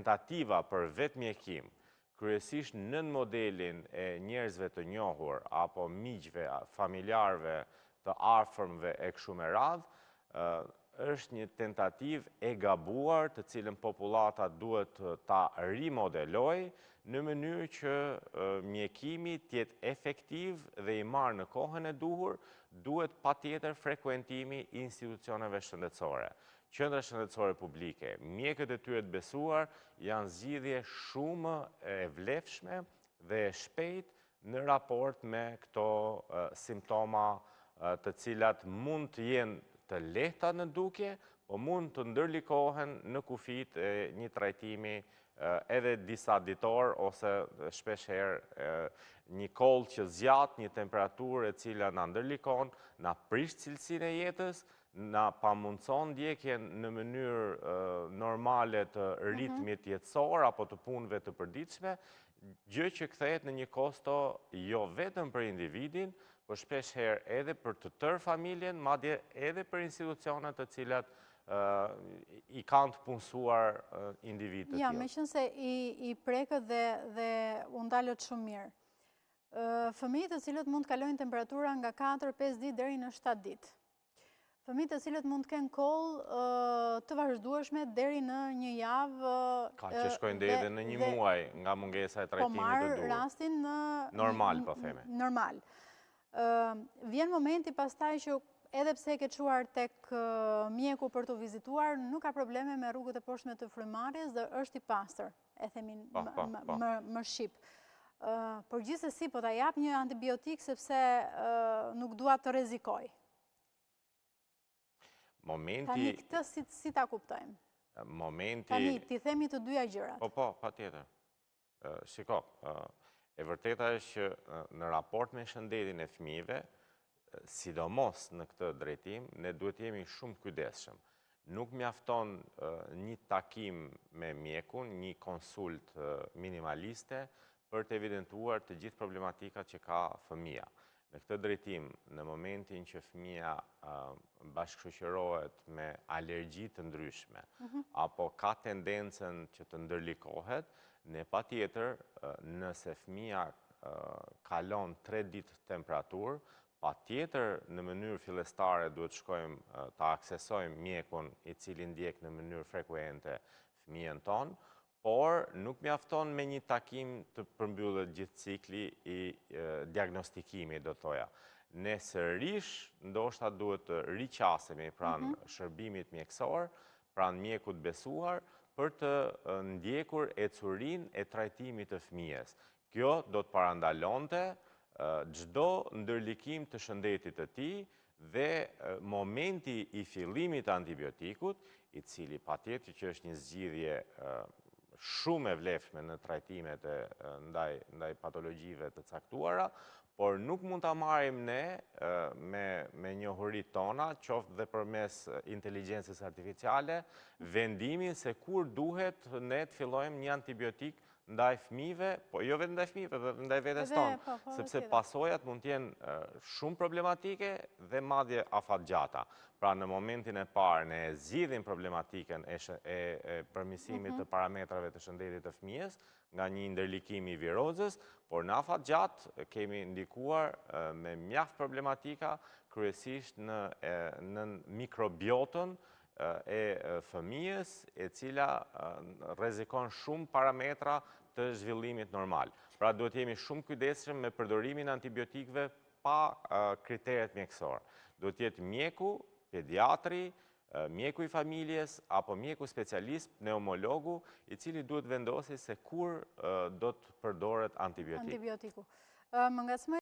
tentativa për vetë mjekim, kryesisht nën modelin e njerëzve të njohur, apo miqve, familjarve, të afërmve e kështu me radhë, është një tentativ e gabuar të cilën populata duhet ta rimodeloj në mënyrë që mjekimi tjetë efektiv dhe i marrë në kohën e duhur, duhet patjetër frekuentimi i institucioneve shëndetësore. Qendra shëndetësore publike, mjekët e tyre të besuar janë zgjidhje shumë e vlefshme dhe e shpejt në raport me këto simptoma të cilat mund të jenë të lehta në dukje, po mund të ndërlikohen në kufit e një trajtimi edhe disa ditor, ose shpesh herë një koll që zgjat, një temperaturë e cila na ndërlikon, na prish cilësinë e jetës, na pamundson ndjekjen në mënyrë normale të ritmit jetësor apo të punëve të përditshme, gjë që kthehet në një kosto jo vetëm për individin, por shpesh herë edhe për të tërë familjen, madje edhe për institucionet të cilat i kanë të punësuar individ të tillë. Ja, meqense i prekët dhe u ndalët shumë mirë. Fëmijët të cilët mund të kalojnë temperatura nga 4-5 ditë deri në 7 ditë. Fëmijët të cilët mund të kenë kollë të vazhdueshme deri në një javë. Ka që shkojnë deri edhe në një muaj nga mungesa e trajtimit të duhur. Po marr rastin në normal, po theme. Normal. Vjen momenti pastaj që edhe pse ke çuar tek mjeku për të vizituar, nuk ka probleme me rrugët e poshtme të frymarrjes dhe është i pastër, e themin më shqip. Por gjithsesi po ta jap një antibiotik sepse nuk dua të rrezikoj. Tani këtë si ta kuptojmë? Tani ti themi të dyja gjërat. Po, patjetër. Shiko, e vërteta është që në raport me shëndetin e fëmijëve, sidomos në këtë drejtim, ne duhet jemi shumë kujdesshëm. Nuk mjafton një takim me mjekun, një konsult minimaliste për të evidentuar të gjithë problematikat që ka fëmija. Në këtë drejtim, në momentin që fëmija bashkëshoqërohet me alergji të ndryshme, apo ka tendencën që të ndërlikohet, ne patjetër, nëse fëmija kalon 3 ditë temperaturë, patjetër në mënyrë fillestare duhet shkojmë ta aksesojmë mjekun i cili ndjek në mënyrë frekuente fëmijën tonë, por nuk mjafton me një takim të përmbyllet gjithë cikli i diagnostikimit, do thoja. Ne sërish ndoshta duhet të riqasemi pranë shërbimit mjekësor, pranë mjekut besuar, për të ndjekur ecurinë e trajtimit të fëmijës. Kjo do të parandalonte çdo ndërlikim të shëndetit të tij dhe momenti i fillimit të antibiotikut, i cili patjetër që është një zgjidhje shumë e vlefshme në trajtimet ndaj patologjive të caktuara, por nuk mund ta marrim ne me njohuritë tona, qoftë dhe përmes inteligjencës artificiale, vendimin se kur duhet ne të fillojmë një antibiotik ndaj fëmijëve, po jo vetëm ndaj fëmijëve, edhe ndaj vetes tonë, sepse pasojat mund të jenë shumë problematike dhe madje afatgjata. Pra në momentin e parë ne zgjidhim problematikën e përmirësimit të parametrave të shëndetit të fëmijës nga një ndërlikim i virozës, por në afatgjatë kemi ndikuar me mjaft problematika, kryesisht në mikrobiotën e fëmijës, e cila rrezikon shumë parametra të zhvillimit normal. Pra duhet jemi shumë kujdesshëm me përdorimin e antibiotikëve pa kriteret mjekësor. Duhet jetë mjeku, pediatri, mjeku i familjes, apo mjeku specialist, pneumologu, i cili duhet vendosë se kur do të përdoret antibiotik. Antibiotiku.